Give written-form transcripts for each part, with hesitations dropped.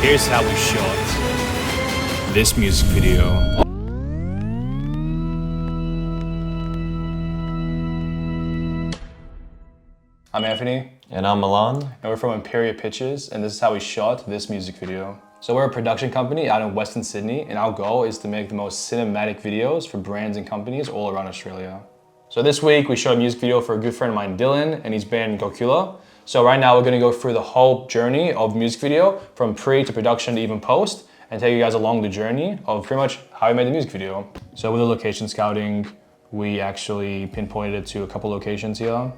Here's how we shot this music video. I'm Anthony. And I'm Milan. And we're from Empyrea Pictures, and this is how we shot this music video. So we're a production company out in Western Sydney, and our goal is to make the most cinematic videos for brands and companies all around Australia. So this week we shot a music video for a good friend of mine, Dylan, and his band Gokula. So right now we're gonna go through the whole journey of the music video, from pre to production to even post, and take you guys along the journey of pretty much how we made the music video. So with the location scouting, we actually pinpointed it to a couple locations here.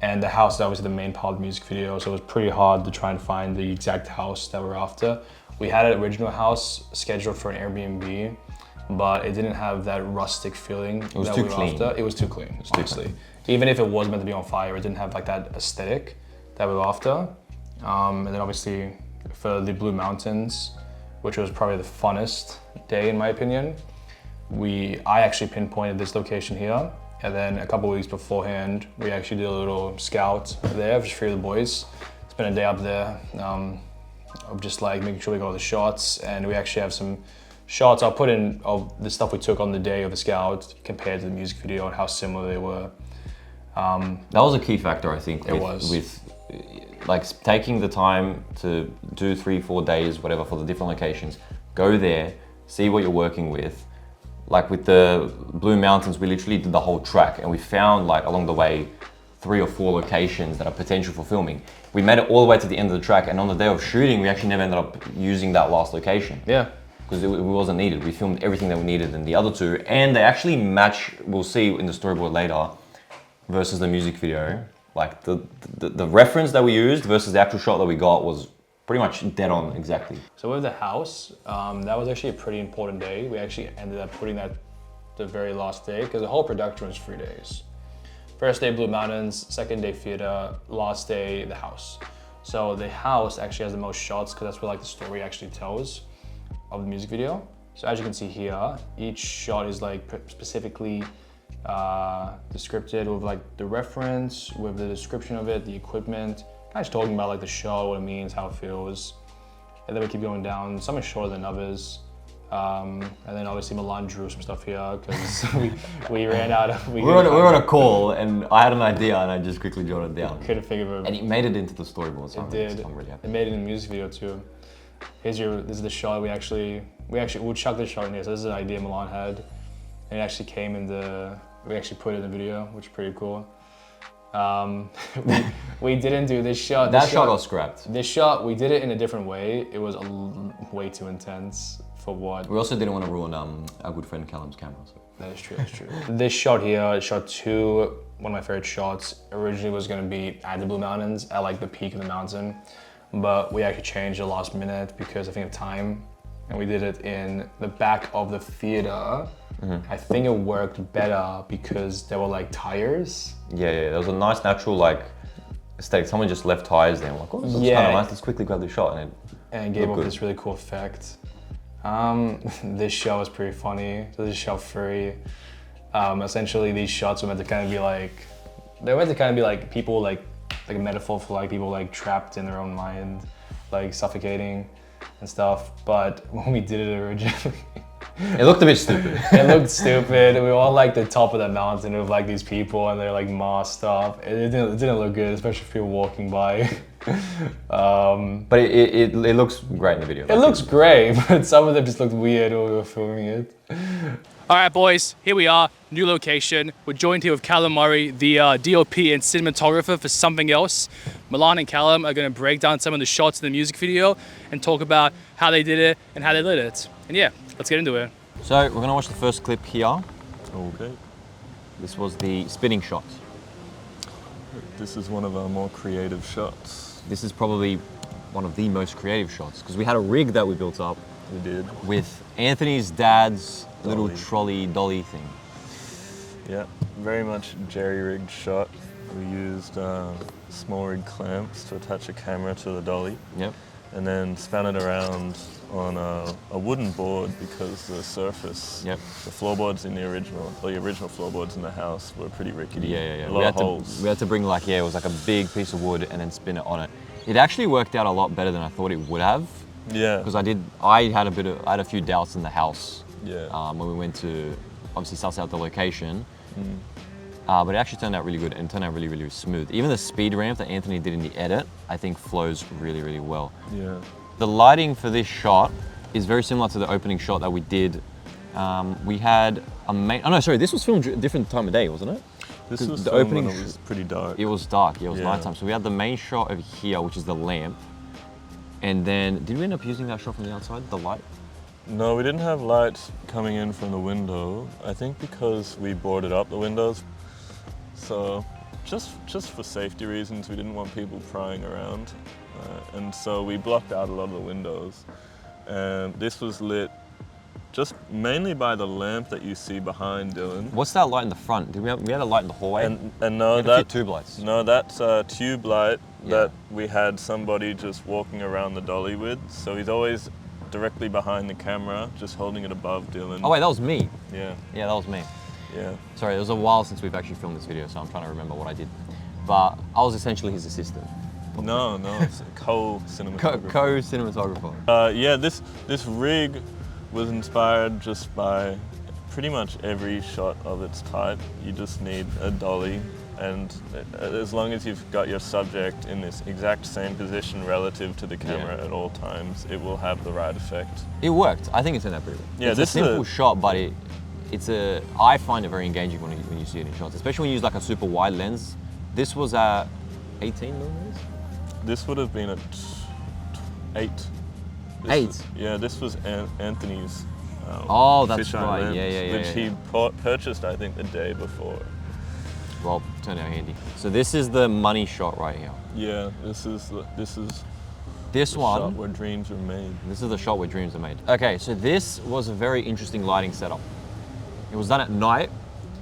And the house is obviously the main part of the music video, so it was pretty hard to try and find the exact house that we're after. We had an original house scheduled for an Airbnb, but it didn't have that rustic feeling. It was too clean. It was too clean, honestly. Even if it was meant to be on fire, it didn't have like that aesthetic that we were after. And then obviously for the Blue Mountains, which was probably the funnest day in my opinion, I actually pinpointed this location here. And then a couple weeks beforehand, we actually did a little scout there, just for the boys. Spent a day up there of just like making sure we got all the shots. And we actually have some shots I'll put in of the stuff we took on the day of the scout compared to the music video and how similar they were. That was a key factor, I think. With like taking the time to do 3-4 days, whatever, for the different locations. Go there, see what you're working with. Like with the Blue Mountains, we literally did the whole track, and we found like along the way 3 or 4 locations that are potential for filming. We made it all the way to the end of the track, and on the day of shooting, we actually never ended up using that last location. Yeah. Because it wasn't needed. We filmed everything that we needed in the other 2, and they actually match, we'll see in the storyboard later, versus the music video. Like the reference that we used versus the actual shot that we got was pretty much dead on exactly. So with the house, that was actually a pretty important day. We actually ended up putting that the very last day because the whole production was 3 days. First day, Blue Mountains, second day, theater, last day, the house. So the house actually has the most shots because that's where like the story actually tells of the music video. So as you can see here, each shot is like specifically descripted with like the reference, with the description of it, the equipment, kind of just talking about like the shot, what it means, how it feels. And then we keep going down. Some are shorter than others. And then obviously Milan drew some stuff here because we ran out of... We were on a call and I had an idea and I just quickly jotted it down. Couldn't figure it. And it made it into the storyboard. So it did. It made it in the music video too. This is the shot we'll chuck this shot in here. So this is an idea Milan had. And it actually came in we actually put it in the video, which is pretty cool. We didn't do this shot. That shot got scrapped. This shot, we did it in a different way. It was way too intense for what. We also didn't want to ruin our good friend Callum's camera. So. That is true, that's true. This shot here, shot 2, one of my favorite shots, originally was gonna be at the Blue Mountains, at like the peak of the mountain. But we actually changed the last minute because I think of time. And we did it in the back of the theater. Mm-hmm. I think it worked better because there were like tires. Yeah, there was a nice natural like aesthetic. Someone just left tires there. I'm like, oh, this looks kind of nice. Let's quickly grab the shot, and it gave off this really cool effect. This shot was pretty funny. So this is shot 3. Essentially, these shots were meant to kind of be like, people like a metaphor for like people like trapped in their own mind, like suffocating and stuff. But when we did it originally, it looked a bit stupid. It looked stupid. We were on like the top of the mountain with like these people and they're like masked up. It didn't look good, especially if people walking by. But it looks great in the video. It looks great, but some of them just looked weird when we were filming it. All right, boys, here we are, new location. We're joined here with Callum Murray, the DOP and cinematographer for Something Else. Milan and Callum are gonna break down some of the shots in the music video and talk about how they did it and how they lit it. And yeah, let's get into it. So we're gonna watch the first clip here. Okay. This was the spinning shot. This is one of our more creative shots. This is probably one of the most creative shots because we had a rig that we built up. We did. With Anthony's dad's little trolley dolly thing. Yeah, very much jerry-rigged shot. We used small rig clamps to attach a camera to the dolly. Yep. And then span it around on a wooden board because the surface, the floorboards in the original floorboards in the house were pretty rickety. Yeah. A lot of holes. We had to bring like, it was like a big piece of wood and then spin it on it. It actually worked out a lot better than I thought it would have. Yeah. Because I had a few doubts in the house. Yeah. When we went to obviously suss out the location. But it actually turned out really good and turned out really, really smooth. Even the speed ramp that Anthony did in the edit, I think flows really, really well. Yeah. The lighting for this shot is very similar to the opening shot that we did. We had a this was filmed a different time of day, wasn't it? This was the filmed opening. when it was pretty dark. It was dark. Yeah, it was Yeah. nighttime. So we had the main shot over here, which is the lamp. And then, did we end up using that shot from the outside, the light? No, we didn't have lights coming in from the window. I think because we boarded up the windows. So just for safety reasons, we didn't want people prying around. And so we blocked out a lot of the windows. And this was lit just mainly by the lamp that you see behind Dylan. What's that light in the front? We had a light in the hallway? And no, that's tube lights. No, that's a tube light that we had somebody just walking around the dolly with. So he's always directly behind the camera, just holding it above Dylan. Oh wait, that was me. Yeah. Yeah, that was me. Yeah. Sorry, it was a while since we've actually filmed this video, so I'm trying to remember what I did. But I was essentially his assistant. No, it's a co-cinematographer. Co-cinematographer. Yeah, this rig was inspired just by pretty much every shot of its type. You just need a dolly, and as long as you've got your subject in this exact same position relative to the camera at all times, it will have the right effect. It worked. I think it's in that pretty well. Yeah, it's a simple shot, but I find it very engaging when you see it in shots, especially when you use like a super wide lens. This was at 18 millimeters? This would have been at 8. This was Anthony's that's right. Lens, which he purchased, I think, the day before. Well, turned out handy. So this is the money shot right here. Yeah, this is this one shot where dreams are made. This is the shot where dreams are made. Okay, so this was a very interesting lighting setup. It was done at night.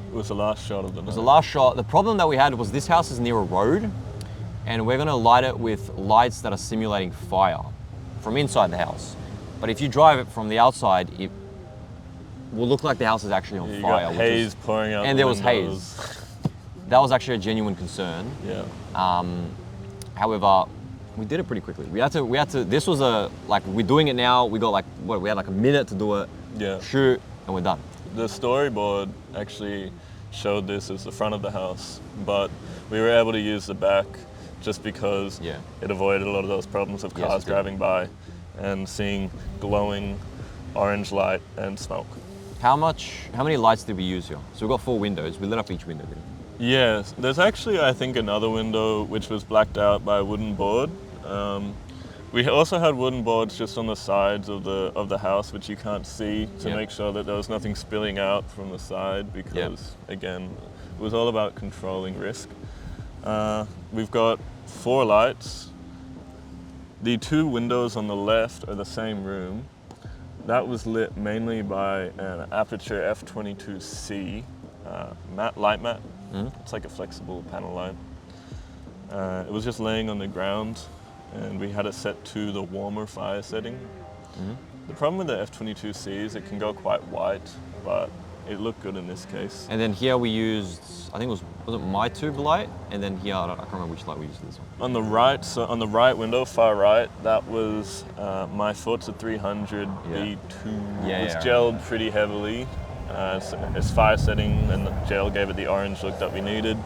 It was the last shot of the night. It was the last shot. The problem that we had was this house is near a road, and we're gonna light it with lights that are simulating fire from inside the house. But if you drive it from the outside, it will look like the house is actually on fire. Got haze pouring out. And there was haze. That was actually a genuine concern. Yeah. However, we did it pretty quickly. We had to. This was we're doing it now. We got we had like a minute to do it. Yeah. Shoot, and we're done. The storyboard actually showed this as the front of the house, but we were able to use the back just because it avoided a lot of those problems of cars driving by and seeing glowing orange light and smoke. How many lights did we use here? So we've got 4 windows. We lit up each window, didn't we? Yes, there's actually, I think, another window which was blacked out by a wooden board. We also had wooden boards just on the sides of the house, which you can't see, to make sure that there was nothing spilling out from the side, because again, it was all about controlling risk. We've got 4 lights. The 2 windows on the left are the same room. That was lit mainly by an Empyrea F22C light mat. It's like a flexible panel light. It was just laying on the ground, and we had it set to the warmer fire setting. The problem with the F22C is it can go quite white, but it looked good in this case. And then here we used, I think was it my tube light? And then here, I can't remember which light we used this one. On the right, so on the right window, far right, that was my Forza 300 B2. It's gelled pretty heavily. It's fire setting, and the gel gave it the orange look that we needed.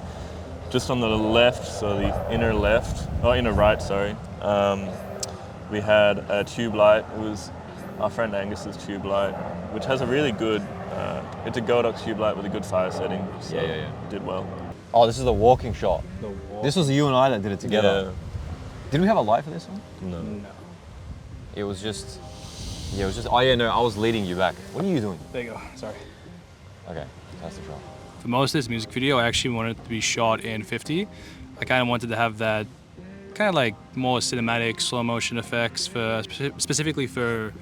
Just on the left, so the inner right, sorry, we had a tube light. It was our friend Angus's tube light, which has a really good, it's a Godox tube light with a good fire setting, so it did well. Oh, this is the walking shot. This was you and I that did it together. Yeah. Did we have a light for this one? No. It was just, oh yeah, no, I was leading you back. What are you doing? There you go, sorry. Okay, that's the shot. For most of this music video, I actually wanted it to be shot in 50. I kind of wanted to have that kind of like more cinematic slow motion effects specifically for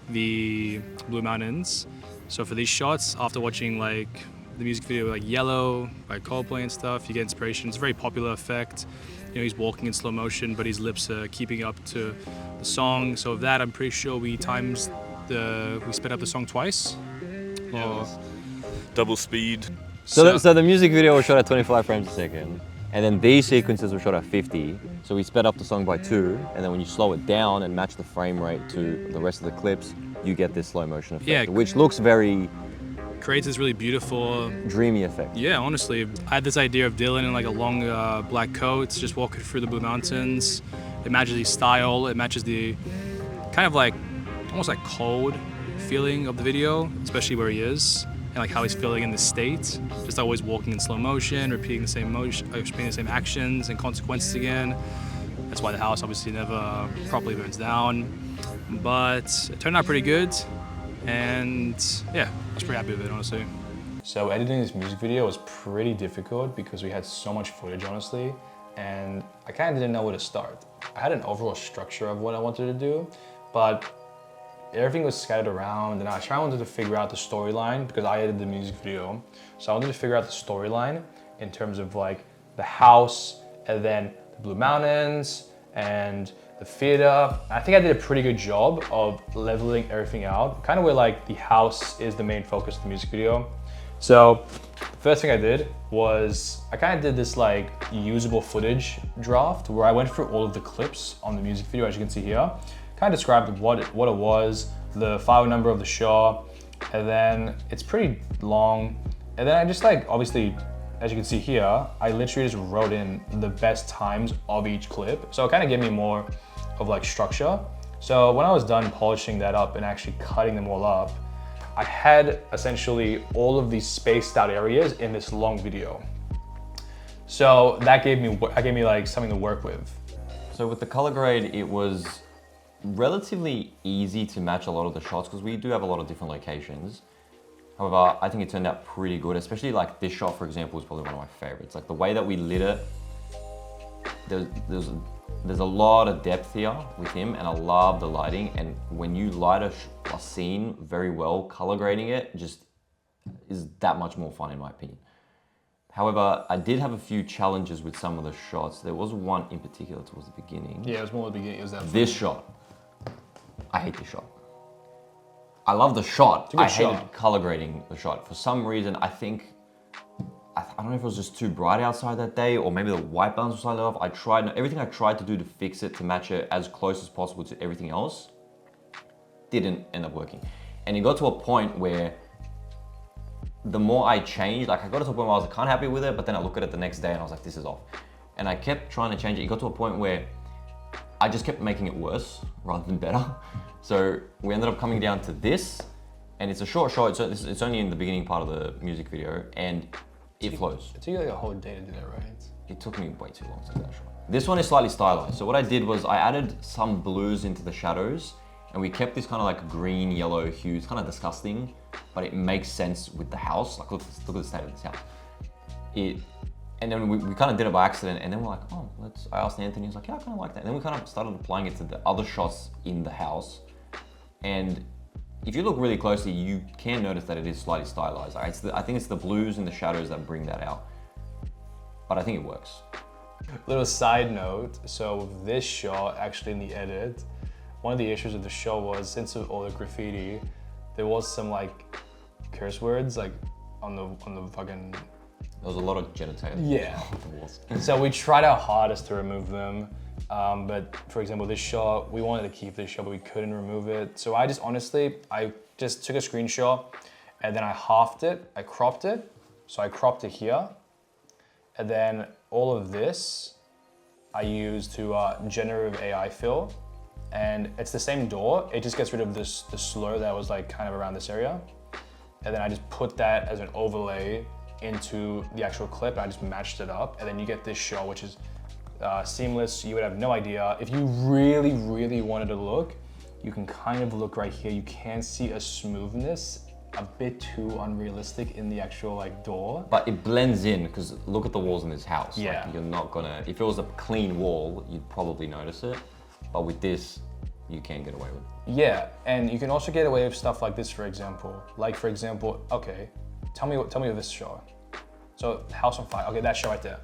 the Blue Mountains. So for these shots, after watching like the music video like Yellow by Coldplay and stuff, you get inspiration. It's a very popular effect. You know, he's walking in slow motion, but his lips are keeping up to the song. So of that, I'm pretty sure we sped up the song twice. Double speed. So the music video was shot at 25 frames a second. And then these sequences were shot at 50, so we sped up the song by 2, and then when you slow it down and match the frame rate to the rest of the clips, you get this slow motion effect, which looks very... creates this really beautiful... dreamy effect. Yeah, honestly. I had this idea of Dylan in like a long black coat, just walking through the Blue Mountains. It matches his style, it matches the kind of like, almost like cold feeling of the video, especially where he is, and like how he's feeling in the state. Just always walking in slow motion, repeating the same repeating the same actions and consequences again. That's why the house obviously never properly burns down. But it turned out pretty good, and yeah, I was pretty happy with it, honestly. So editing this music video was pretty difficult because we had so much footage, honestly, and I kind of didn't know where to start. I had an overall structure of what I wanted to do, but everything was scattered around, and I wanted to figure out the storyline because I edited the music video. So I wanted to figure out the storyline in terms of like the house, and then the Blue Mountains, and the theater. I think I did a pretty good job of leveling everything out, kind of where like the house is the main focus of the music video. So the first thing I did was I kind of did this like usable footage draft where I went through all of the clips on the music video, as you can see here. Kind of described what it was, the file number of the shot, and then it's pretty long. And then I just like, obviously, as you can see here, I literally just wrote in the best times of each clip. So it kind of gave me more of like structure. So when I was done polishing that up and actually cutting them all up, I had essentially all of these spaced out areas in this long video. So that gave me like something to work with. So with the color grade, it was relatively easy to match a lot of the shots because we do have a lot of different locations. However, I think it turned out pretty good, especially like this shot, for example, is probably one of my favorites. Like the way that we lit it, there's a lot of depth here with him, and I love the lighting. And when you light a scene very well, color grading it just is that much more fun in my opinion. However, I did have a few challenges with some of the shots. There was one in particular towards the beginning. Yeah, it was more at the beginning. It was that this shot. I hate this shot. I love the shot. I hated color grading the shot. For some reason, I think, I don't know if it was just too bright outside that day or maybe the white balance was slightly off. Everything I tried to do to fix it, to match it as close as possible to everything else, didn't end up working. And it got to a point where the more I changed, like I got to a point where I was kind of happy with it, but then I look at it the next day and I was like, this is off. And I kept trying to change it. It got to a point where I just kept making it worse rather than better. So we ended up coming down to this, and it's a short shot. So it's only in the beginning part of the music video, and it flows. It took you like a whole day to do that, right? It took me way too long to do that shot. This one is slightly stylized. So what I did was I added some blues into the shadows, and we kept this kind of like green, yellow hue. It's kind of disgusting, but it makes sense with the house. Like look at the state of this house. And then we kind of did it by accident, and then we're like, oh, I asked Anthony, he was like, yeah, I kind of like that. And then we kind of started applying it to the other shots in the house. And if you look really closely, you can notice that it is slightly stylized. I think it's the blues and the shadows that bring that out. But I think it works. Little side note, so with this shot, actually in the edit, one of the issues of the show was, since of all the graffiti, there was some like curse words like on the fucking... There was a lot of genitalia. Yeah. So we tried our hardest to remove them. But for example, this shot, we wanted to keep this shot, but we couldn't remove it. So I just took a screenshot and then I halved it, I cropped it. So I cropped it here. And then all of this, I used to generative AI fill. And it's the same door, it just gets rid of the slur that was like kind of around this area. And then I just put that as an overlay into the actual clip, and I just matched it up, and then you get this shot, which is seamless. You would have no idea. If you really, really wanted to look, you can kind of look right here. You can see a smoothness, a bit too unrealistic in the actual like door. But it blends in, because look at the walls in this house. Yeah. Like, you're not gonna, if it was a clean wall, you'd probably notice it. But with this, you can get away with it. Yeah, and you can also get away with stuff like this, for example. Like for example, okay, tell me of this shot. So house on fire, okay, that shot right there.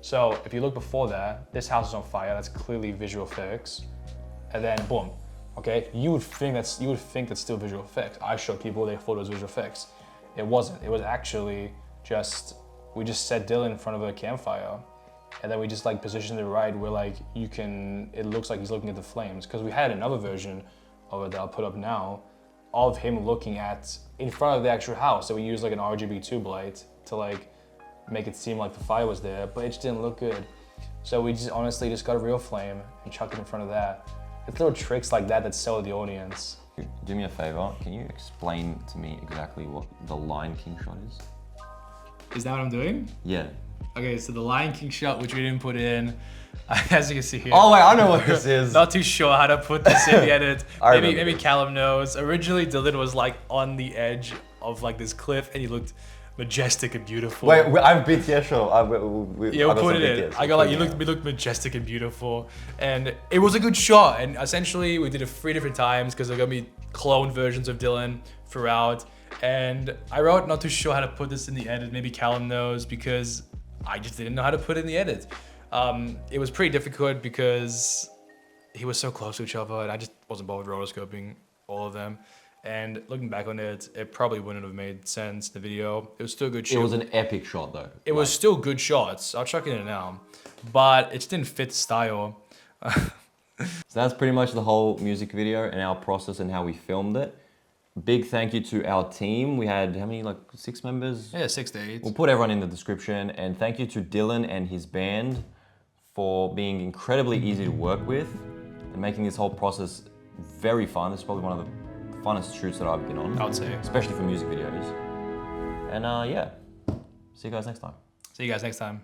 So if you look before that, this house is on fire, that's clearly visual effects. And then boom, okay? You would think that's still visual effects. I showed people, they thought it was visual effects. It wasn't, it was actually just, we just set Dylan in front of a campfire and then we just like positioned it right where like it looks like he's looking at the flames. Because we had another version of it that I'll put up now, of him looking at in front of the actual house. So we used like an RGB tube light to like make it seem like the fire was there, but it just didn't look good. So we just honestly just got a real flame and chucked it in front of that. It's little tricks like that that sell the audience. Do me a favor, can you explain to me exactly what the Lion King shot is? Is that what I'm doing? Yeah. Okay, so the Lion King shot, which we didn't put in, as you can see here. Oh wait, I know what this is. Not too sure how to put this in the edit. Maybe this. Callum knows. Originally, Dylan was like on the edge of like this cliff, and he looked majestic and beautiful. Wait, I'm BTS show. We'll put it in. I got like, we looked majestic and beautiful, and it was a good shot. And essentially, we did it 3 different times because there are gonna be clone versions of Dylan throughout. And I wrote, not too sure how to put this in the edit. Maybe Callum knows, because I just didn't know how to put it in the edit. It was pretty difficult because he was so close to each other, and I just wasn't bothered rotoscoping all of them. And looking back on it, it probably wouldn't have made sense in the video. It was still a good shot. It was an epic shot though. It was still good shots. I'll chuck it in now. But it just didn't fit the style. So that's pretty much the whole music video and our process and how we filmed it. Big thank you to our team. We had, how many, like 6 members? Yeah, 6 to 8. We'll put everyone in the description. And thank you to Dylan and his band for being incredibly easy to work with and making this whole process very fun. This is probably one of the funnest shoots that I've been on. I would say. Especially for music videos. And yeah, see you guys next time. See you guys next time.